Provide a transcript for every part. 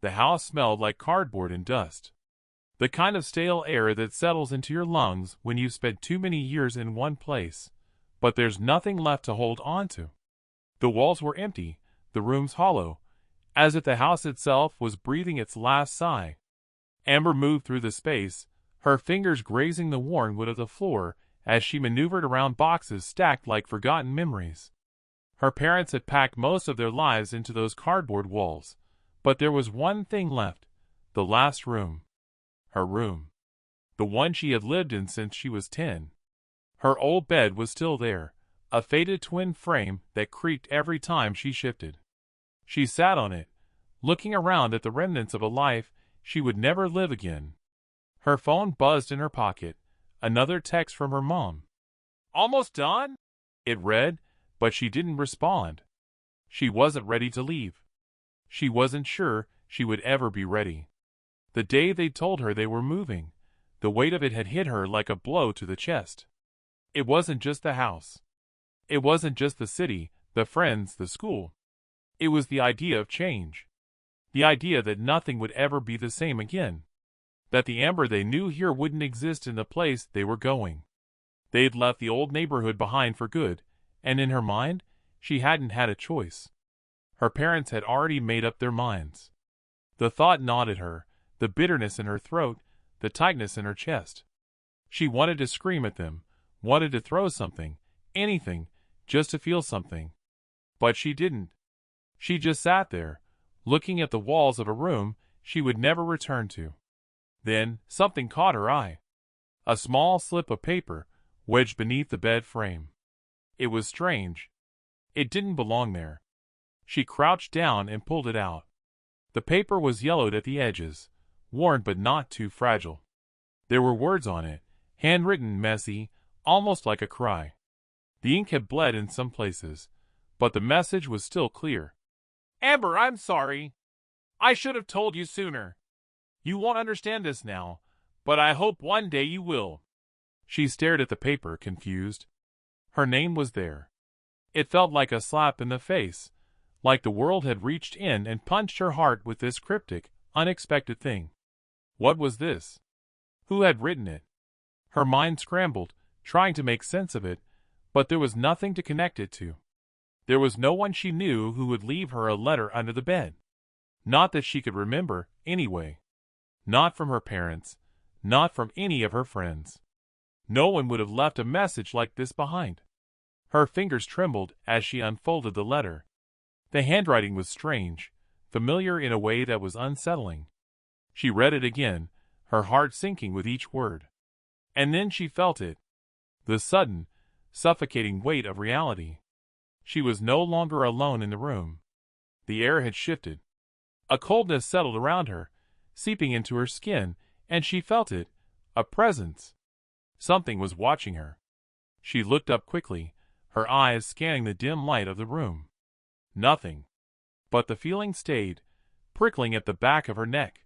The house smelled like cardboard and dust. The kind of stale air that settles into your lungs when you've spent too many years in one place, but there's nothing left to hold on to. The walls were empty, the rooms hollow, as if the house itself was breathing its last sigh. Amber moved through the space, her fingers grazing the worn wood of the floor as she maneuvered around boxes stacked like forgotten memories. Her parents had packed most of their lives into those cardboard walls, but there was one thing left, the last room. Her room. The one she had lived in since she was 10. Her old bed was still there, a faded twin frame that creaked every time she shifted. She sat on it, looking around at the remnants of a life she would never live again. Her phone buzzed in her pocket, another text from her mom. "Almost done?" it read, but she didn't respond. She wasn't ready to leave. She wasn't sure she would ever be ready. The day they told her they were moving, the weight of it had hit her like a blow to the chest. It wasn't just the house. It wasn't just the city, the friends, the school. It was the idea of change. The idea that nothing would ever be the same again. That the Amber they knew here wouldn't exist in the place they were going. They'd left the old neighborhood behind for good, and in her mind, she hadn't had a choice. Her parents had already made up their minds. The thought gnawed at her, the bitterness in her throat, the tightness in her chest. She wanted to scream at them, wanted to throw something, anything, just to feel something. But she didn't. She just sat there, looking at the walls of a room she would never return to. Then, something caught her eye. A small slip of paper, wedged beneath the bed frame. It was strange. It didn't belong there. She crouched down and pulled it out. The paper was yellowed at the edges, worn but not too fragile. There were words on it, handwritten, messy, almost like a cry. The ink had bled in some places, but the message was still clear. "Amber, I'm sorry. I should have told you sooner. You won't understand this now, but I hope one day you will." She stared at the paper, confused. Her name was there. It felt like a slap in the face, like the world had reached in and punched her heart with this cryptic, unexpected thing. What was this? Who had written it? Her mind scrambled, trying to make sense of it, but there was nothing to connect it to. There was no one she knew who would leave her a letter under the bed. Not that she could remember, anyway. Not from her parents, not from any of her friends. No one would have left a message like this behind. Her fingers trembled as she unfolded the letter. The handwriting was strange, familiar in a way that was unsettling. She read it again, her heart sinking with each word. And then she felt it. The sudden, suffocating weight of reality. She was no longer alone in the room. The air had shifted. A coldness settled around her, seeping into her skin, and she felt it, a presence. Something was watching her. She looked up quickly, her eyes scanning the dim light of the room. Nothing. But the feeling stayed, prickling at the back of her neck.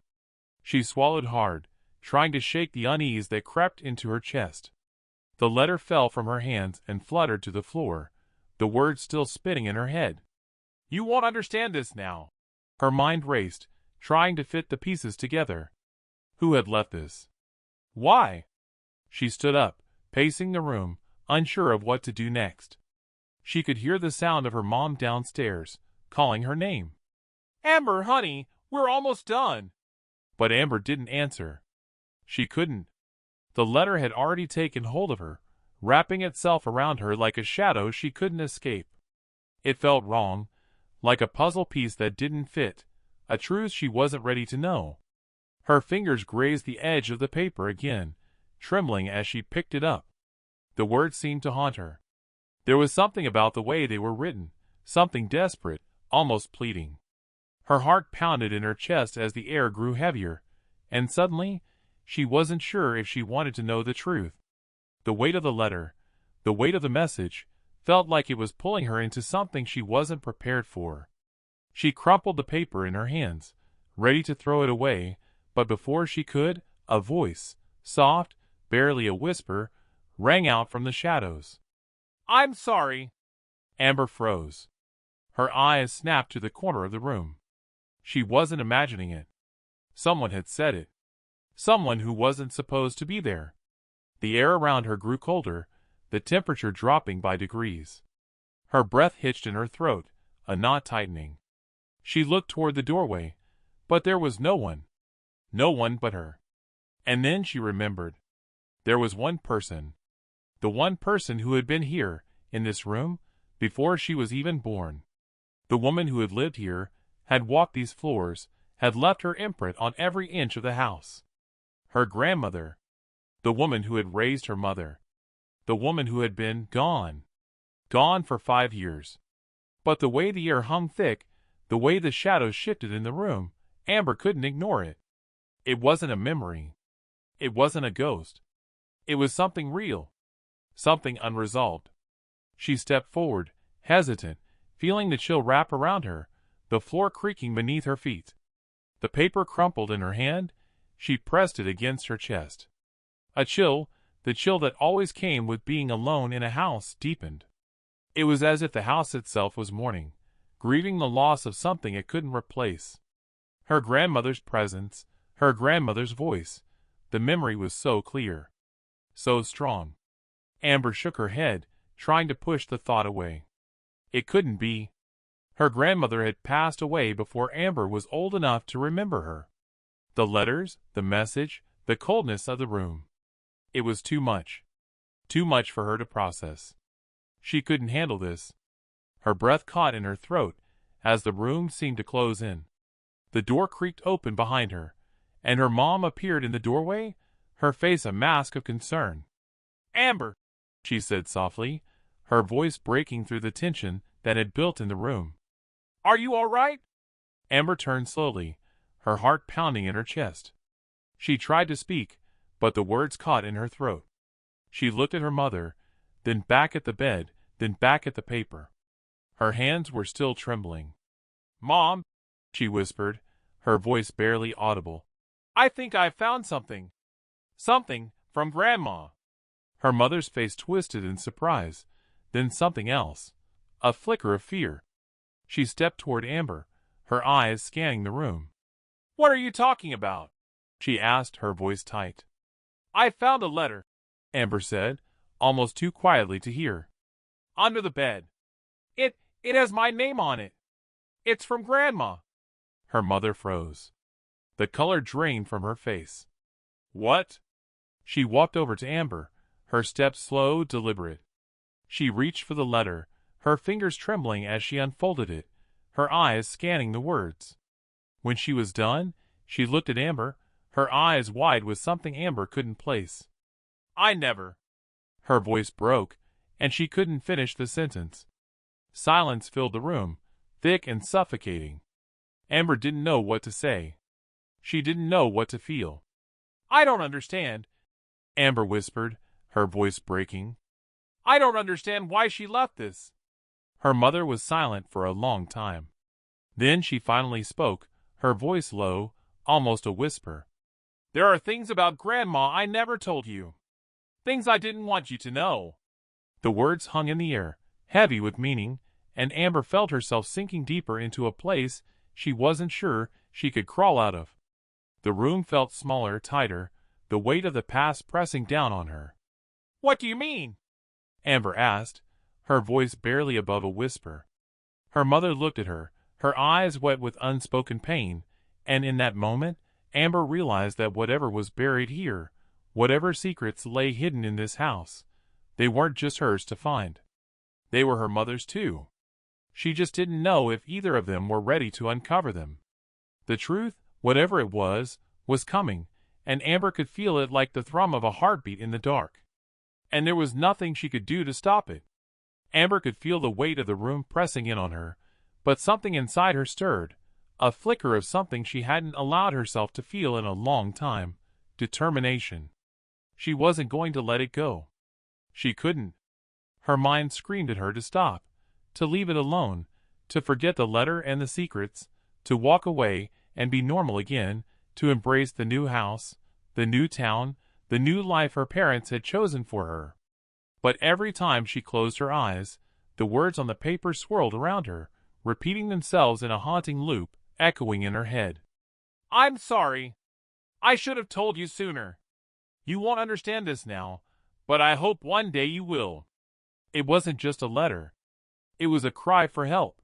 She swallowed hard, trying to shake the unease that crept into her chest. The letter fell from her hands and fluttered to the floor, the words still spinning in her head. "You won't understand this now." Her mind raced, trying to fit the pieces together. Who had left this? Why? She stood up, pacing the room, unsure of what to do next. She could hear the sound of her mom downstairs, calling her name. "Amber, honey, we're almost done." But Amber didn't answer. She couldn't. The letter had already taken hold of her, wrapping itself around her like a shadow she couldn't escape. It felt wrong, like a puzzle piece that didn't fit, a truth she wasn't ready to know. Her fingers grazed the edge of the paper again, trembling as she picked it up. The words seemed to haunt her. There was something about the way they were written, something desperate, almost pleading. Her heart pounded in her chest as the air grew heavier, and suddenly, she wasn't sure if she wanted to know the truth. The weight of the letter, the weight of the message, felt like it was pulling her into something she wasn't prepared for. She crumpled the paper in her hands, ready to throw it away, but before she could, a voice, soft, barely a whisper, rang out from the shadows. "I'm sorry." Amber froze. Her eyes snapped to the corner of the room. She wasn't imagining it. Someone had said it. Someone who wasn't supposed to be there. The air around her grew colder, the temperature dropping by degrees. Her breath hitched in her throat, a knot tightening. She looked toward the doorway, but there was no one. No one but her. And then she remembered. There was one person. The one person who had been here, in this room, before she was even born. The woman who had lived here, had walked these floors, had left her imprint on every inch of the house. Her grandmother. The woman who had raised her mother. The woman who had been gone. Gone for 5 years. But the way the air hung thick, the way the shadows shifted in the room, Amber couldn't ignore it. It wasn't a memory. It wasn't a ghost. It was something real. Something unresolved. She stepped forward, hesitant, feeling the chill wrap around her, the floor creaking beneath her feet. The paper crumpled in her hand. She pressed it against her chest. A chill, the chill that always came with being alone in a house, deepened. It was as if the house itself was mourning, grieving the loss of something it couldn't replace. Her grandmother's presence, her grandmother's voice, the memory was so clear, so strong. Amber shook her head, trying to push the thought away. It couldn't be. Her grandmother had passed away before Amber was old enough to remember her. The letters, the message, the coldness of the room. It was too much. Too much for her to process. She couldn't handle this. Her breath caught in her throat as the room seemed to close in. The door creaked open behind her, and her mom appeared in the doorway, her face a mask of concern. "Amber," she said softly, her voice breaking through the tension that had built in the room. "Are you all right?" Amber turned slowly, her heart pounding in her chest. She tried to speak, but the words caught in her throat. She looked at her mother, then back at the bed, then back at the paper. Her hands were still trembling. "Mom," she whispered, her voice barely audible. "I think I've found something. Something from Grandma." Her mother's face twisted in surprise, then something else. A flicker of fear. She stepped toward Amber, her eyes scanning the room. "What are you talking about?" she asked, her voice tight. "I found a letter," Amber said, almost too quietly to hear. "Under the bed. It has my name on it. It's from Grandma." Her mother froze. The color drained from her face. "What?" She walked over to Amber, her steps slow, deliberate. She reached for the letter, her fingers trembling as she unfolded it, her eyes scanning the words. When she was done, she looked at Amber, her eyes wide with something Amber couldn't place. "I never." Her voice broke, and she couldn't finish the sentence. Silence filled the room, thick and suffocating. Amber didn't know what to say. She didn't know what to feel. "I don't understand," Amber whispered, her voice breaking. "I don't understand why she left this." Her mother was silent for a long time. Then she finally spoke, her voice low, almost a whisper. "There are things about Grandma I never told you. Things I didn't want you to know." The words hung in the air, heavy with meaning, and Amber felt herself sinking deeper into a place she wasn't sure she could crawl out of. The room felt smaller, tighter, the weight of the past pressing down on her. "What do you mean?" Amber asked, her voice barely above a whisper. Her mother looked at her, her eyes wet with unspoken pain, and in that moment, Amber realized that whatever was buried here, whatever secrets lay hidden in this house, they weren't just hers to find. They were her mother's too. She just didn't know if either of them were ready to uncover them. The truth, whatever it was coming, and Amber could feel it like the thrum of a heartbeat in the dark. And there was nothing she could do to stop it. Amber could feel the weight of the room pressing in on her, but something inside her stirred, a flicker of something she hadn't allowed herself to feel in a long time, determination. She wasn't going to let it go. She couldn't. Her mind screamed at her to stop, to leave it alone, to forget the letter and the secrets, to walk away and be normal again, to embrace the new house, the new town, the new life her parents had chosen for her. But every time she closed her eyes, the words on the paper swirled around her, repeating themselves in a haunting loop, echoing in her head. "I'm sorry. I should have told you sooner. You won't understand this now, but I hope one day you will." It wasn't just a letter. It was a cry for help.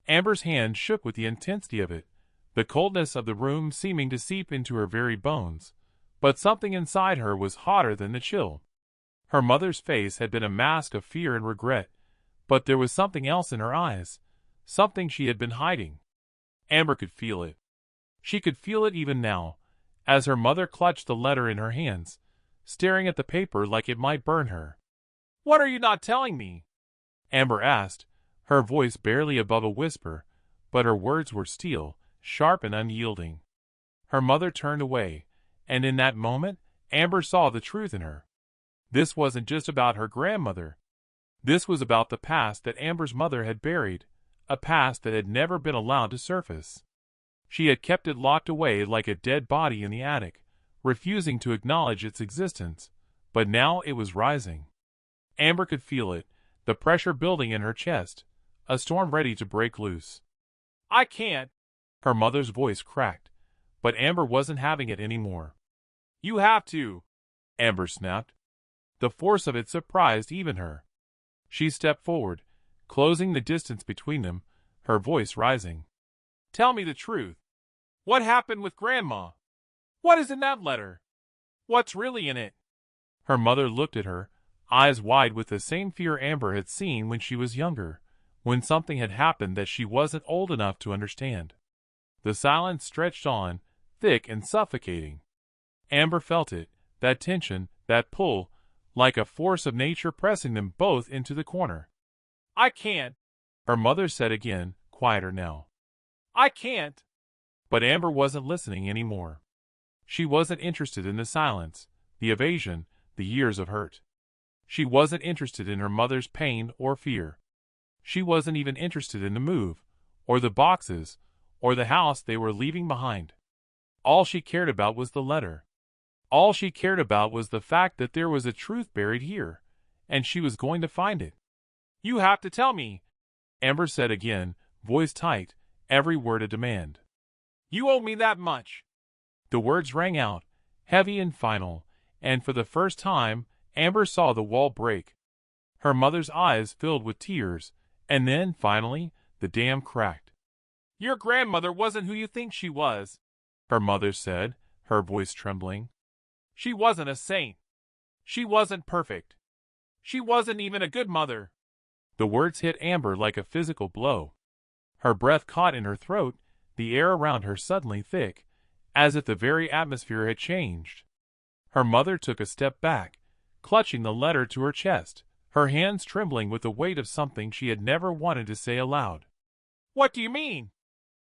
Amber's hand shook with the intensity of it, the coldness of the room seeming to seep into her very bones, but something inside her was hotter than the chill. Her mother's face had been a mask of fear and regret, but there was something else in her eyes, something she had been hiding. Amber could feel it. She could feel it even now, as her mother clutched the letter in her hands, staring at the paper like it might burn her. "What are you not telling me?" Amber asked, her voice barely above a whisper, but her words were steel, sharp and unyielding. Her mother turned away, and in that moment, Amber saw the truth in her. This wasn't just about her grandmother. This was about the past that Amber's mother had buried, a past that had never been allowed to surface. She had kept it locked away like a dead body in the attic, refusing to acknowledge its existence, but now it was rising. Amber could feel it, the pressure building in her chest, a storm ready to break loose. "I can't," her mother's voice cracked, but Amber wasn't having it anymore. "You have to," Amber snapped. The force of it surprised even her. She stepped forward, closing the distance between them, her voice rising. "Tell me the truth. What happened with Grandma? What is in that letter? What's really in it?" Her mother looked at her, eyes wide with the same fear Amber had seen when she was younger, when something had happened that she wasn't old enough to understand. The silence stretched on, thick and suffocating. Amber felt it, that tension, that pull, like a force of nature pressing them both into the corner. "I can't," her mother said again, quieter now. "I can't." But Amber wasn't listening anymore. She wasn't interested in the silence, the evasion, the years of hurt. She wasn't interested in her mother's pain or fear. She wasn't even interested in the move, or the boxes, or the house they were leaving behind. All she cared about was the letter. All she cared about was the fact that there was a truth buried here, and she was going to find it. "You have to tell me," Amber said again, voice tight, every word a demand. "You owe me that much." The words rang out, heavy and final, and for the first time, Amber saw the wall break. Her mother's eyes filled with tears, and then, finally, the dam cracked. "Your grandmother wasn't who you think she was," her mother said, her voice trembling. "She wasn't a saint. She wasn't perfect. She wasn't even a good mother." The words hit Amber like a physical blow. Her breath caught in her throat, the air around her suddenly thick, as if the very atmosphere had changed. Her mother took a step back, clutching the letter to her chest, her hands trembling with the weight of something she had never wanted to say aloud. "What do you mean?"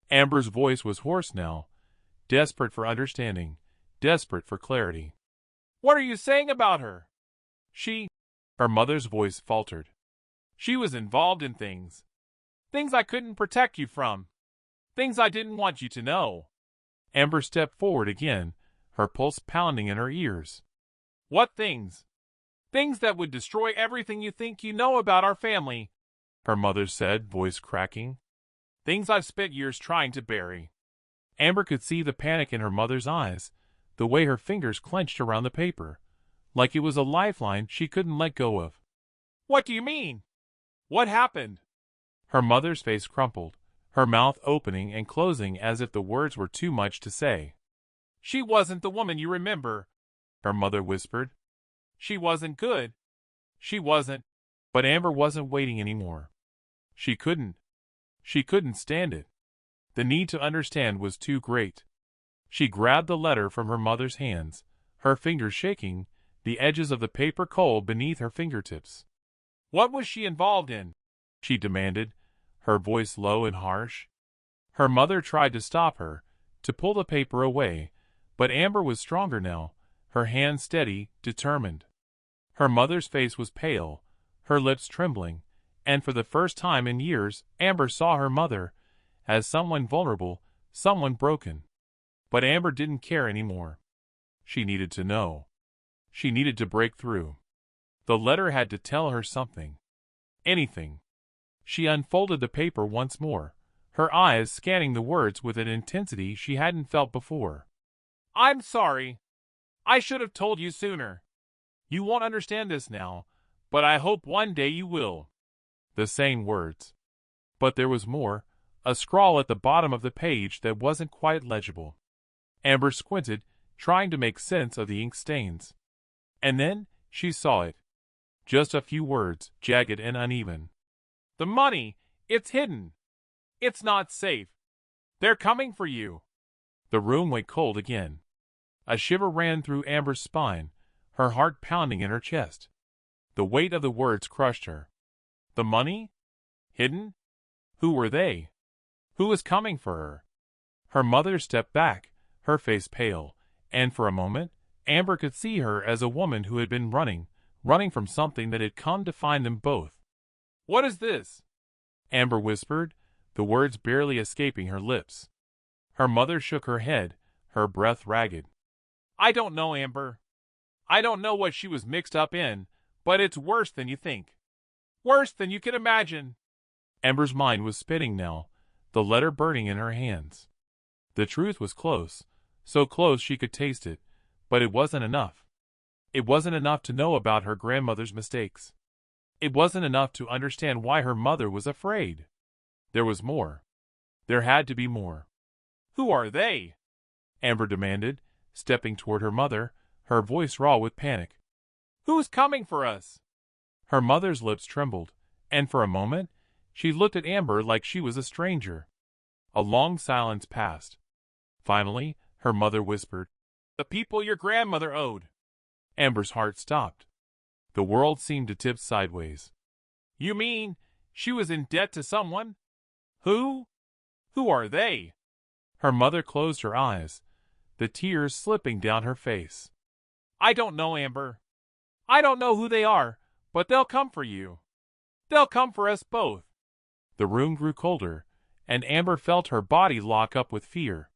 Amber's voice was hoarse now, desperate for understanding, desperate for clarity. "What are you saying about her?" Her mother's voice faltered. "She was involved in things. Things I couldn't protect you from. Things I didn't want you to know." Amber stepped forward again, her pulse pounding in her ears. "What things?" "Things that would destroy everything you think you know about our family," her mother said, voice cracking. "Things I've spent years trying to bury." Amber could see the panic in her mother's eyes, the way her fingers clenched around the paper, like it was a lifeline she couldn't let go of. "What do you mean? What happened?" Her mother's face crumpled, her mouth opening and closing as if the words were too much to say. "She wasn't the woman you remember," her mother whispered. "She wasn't good. She wasn't." But Amber wasn't waiting anymore. She couldn't stand it. The need to understand was too great. She grabbed the letter from her mother's hands, her fingers shaking, the edges of the paper cold beneath her fingertips. "What was she involved in?" she demanded, her voice low and harsh. Her mother tried to stop her, to pull the paper away, but Amber was stronger now, her hand steady, determined. Her mother's face was pale, her lips trembling, and for the first time in years Amber saw her mother as someone vulnerable, someone broken. But Amber didn't care anymore. She needed to know. She needed to break through. The letter had to tell her something. Anything. She unfolded the paper once more, her eyes scanning the words with an intensity she hadn't felt before. "I'm sorry. I should have told you sooner. You won't understand this now, but I hope one day you will." The same words. But there was more, a scrawl at the bottom of the page that wasn't quite legible. Amber squinted, trying to make sense of the ink stains. And then she saw it. Just a few words, jagged and uneven. "The money! It's hidden! It's not safe! They're coming for you!" The room went cold again. A shiver ran through Amber's spine, her heart pounding in her chest. The weight of the words crushed her. The money? Hidden? Who were they? Who was coming for her? Her mother stepped back, her face pale, and for a moment, Amber could see her as a woman who had been running from something that had come to find them both. "What is this?" Amber whispered, the words barely escaping her lips. Her mother shook her head, her breath ragged. "I don't know, Amber. I don't know what she was mixed up in, but it's worse than you think. Worse than you can imagine." Amber's mind was spinning now, the letter burning in her hands. The truth was close, so close she could taste it, but it wasn't enough. It wasn't enough to know about her grandmother's mistakes. It wasn't enough to understand why her mother was afraid. There was more. There had to be more. "Who are they?" Amber demanded, stepping toward her mother, her voice raw with panic. "Who's coming for us?" Her mother's lips trembled, and for a moment, she looked at Amber like she was a stranger. A long silence passed. Finally, her mother whispered, "The people your grandmother owed." Amber's heart stopped. The world seemed to tip sideways. "You mean she was in debt to someone? Who? Who are they?" Her mother closed her eyes, the tears slipping down her face. "I don't know, Amber. I don't know who they are, but they'll come for you. They'll come for us both." The room grew colder, and Amber felt her body lock up with fear.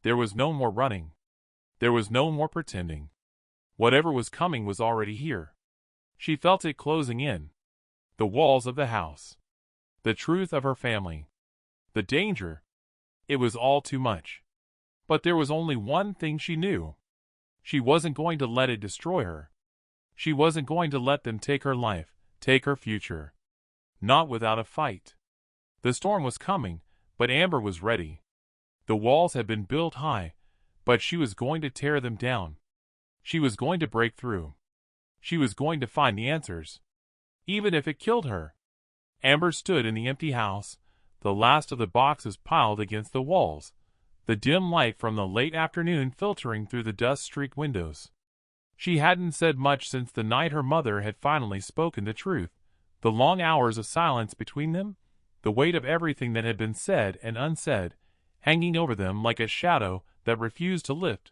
There was no more running. There was no more pretending. Whatever was coming was already here. She felt it closing in. The walls of the house. The truth of her family. The danger. It was all too much. But there was only one thing she knew. She wasn't going to let it destroy her. She wasn't going to let them take her life, take her future. Not without a fight. The storm was coming, but Amber was ready. The walls had been built high, but she was going to tear them down. She was going to break through. She was going to find the answers, even if it killed her. Amber stood in the empty house, the last of the boxes piled against the walls, the dim light from the late afternoon filtering through the dust-streaked windows. She hadn't said much since the night her mother had finally spoken the truth, the long hours of silence between them, the weight of everything that had been said and unsaid, hanging over them like a shadow that refused to lift.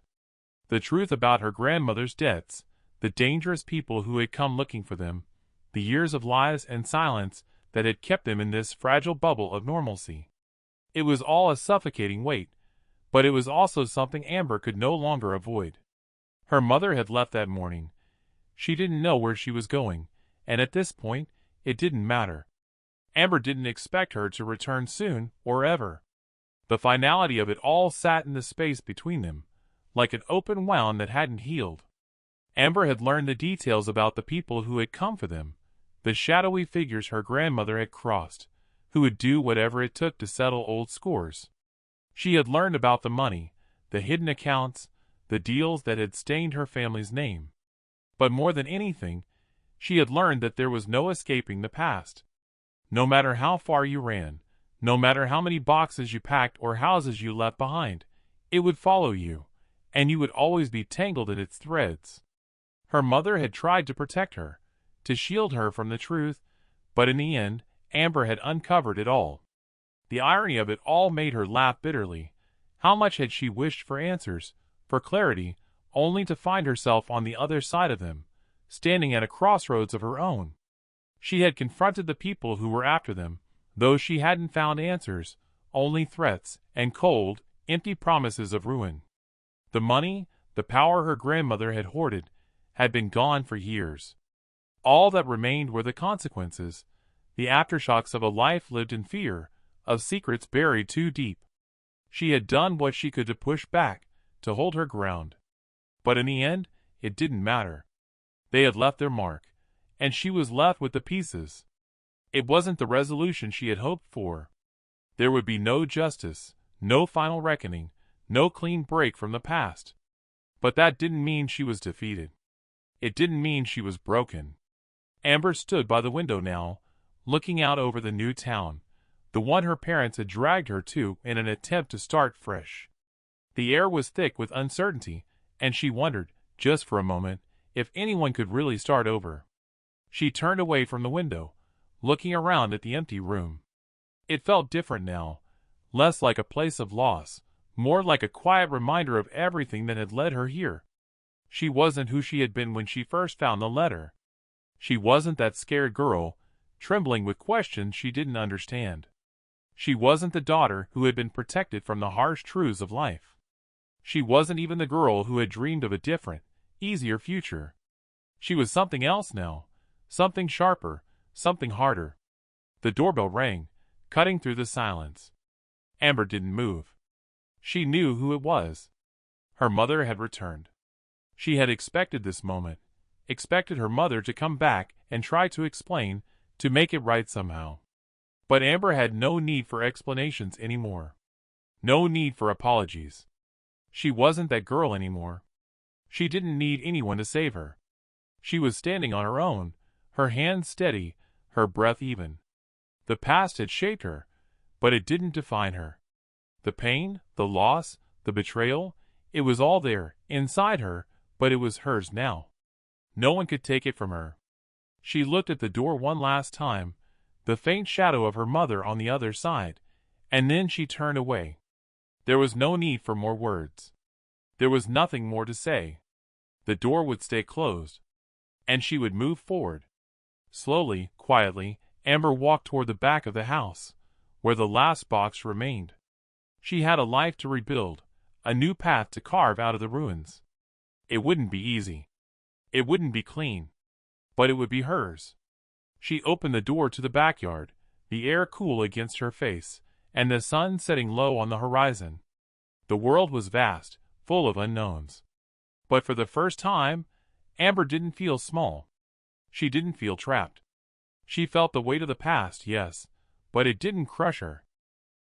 The truth about her grandmother's debts, the dangerous people who had come looking for them, the years of lies and silence that had kept them in this fragile bubble of normalcy. It was all a suffocating weight, but it was also something Amber could no longer avoid. Her mother had left that morning. She didn't know where she was going, and at this point, it didn't matter. Amber didn't expect her to return soon or ever. The finality of it all sat in the space between them, like an open wound that hadn't healed. Amber had learned the details about the people who had come for them, the shadowy figures her grandmother had crossed, who would do whatever it took to settle old scores. She had learned about the money, the hidden accounts, the deals that had stained her family's name. But more than anything, she had learned that there was no escaping the past. No matter how far you ran, no matter how many boxes you packed or houses you left behind, it would follow you, and you would always be tangled in its threads. Her mother had tried to protect her, to shield her from the truth, but in the end, Amber had uncovered it all. The irony of it all made her laugh bitterly. How much had she wished for answers, for clarity, only to find herself on the other side of them, standing at a crossroads of her own. She had confronted the people who were after them, though she hadn't found answers, only threats and cold, empty promises of ruin. The money, the power her grandmother had hoarded, had been gone for years. All that remained were the consequences, the aftershocks of a life lived in fear, of secrets buried too deep. She had done what she could to push back, to hold her ground. But in the end, it didn't matter. They had left their mark, and she was left with the pieces. It wasn't the resolution she had hoped for. There would be no justice, no final reckoning, no clean break from the past. But that didn't mean she was defeated. It didn't mean she was broken. Amber stood by the window now, looking out over the new town, the one her parents had dragged her to in an attempt to start fresh. The air was thick with uncertainty, and she wondered, just for a moment, if anyone could really start over. She turned away from the window, looking around at the empty room. It felt different now, less like a place of loss, more like a quiet reminder of everything that had led her here. She wasn't who she had been when she first found the letter. She wasn't that scared girl, trembling with questions she didn't understand. She wasn't the daughter who had been protected from the harsh truths of life. She wasn't even the girl who had dreamed of a different, easier future. She was something else now, something sharper, something harder. The doorbell rang, cutting through the silence. Amber didn't move. She knew who it was. Her mother had returned. She had expected this moment, expected her mother to come back and try to explain, to make it right somehow. But Amber had no need for explanations anymore. No need for apologies. She wasn't that girl anymore. She didn't need anyone to save her. She was standing on her own, her hands steady, her breath even. The past had shaped her, but it didn't define her. The pain, the loss, the betrayal, it was all there, inside her, but it was hers now. No one could take it from her. She looked at the door one last time, the faint shadow of her mother on the other side, and then she turned away. There was no need for more words. There was nothing more to say. The door would stay closed, and she would move forward. Slowly, quietly, Amber walked toward the back of the house, where the last box remained. She had a life to rebuild, a new path to carve out of the ruins. It wouldn't be easy. It wouldn't be clean. But it would be hers. She opened the door to the backyard, the air cool against her face, and the sun setting low on the horizon. The world was vast, full of unknowns. But for the first time, Amber didn't feel small. She didn't feel trapped. She felt the weight of the past, yes, but it didn't crush her.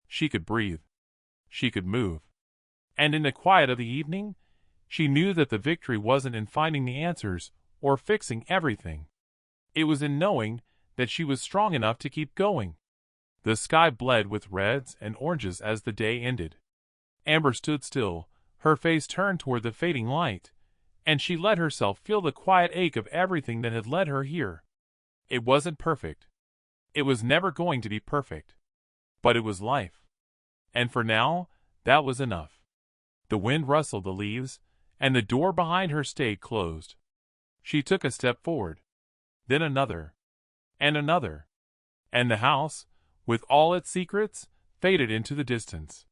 She could breathe. She could move. And in the quiet of the evening, she knew that the victory wasn't in finding the answers or fixing everything. It was in knowing that she was strong enough to keep going. The sky bled with reds and oranges as the day ended. Amber stood still, her face turned toward the fading light, and she let herself feel the quiet ache of everything that had led her here. It wasn't perfect. It was never going to be perfect. But it was life. And for now, that was enough. The wind rustled the leaves, and the door behind her stayed closed. She took a step forward. Then another. And another. And the house, with all its secrets, faded into the distance.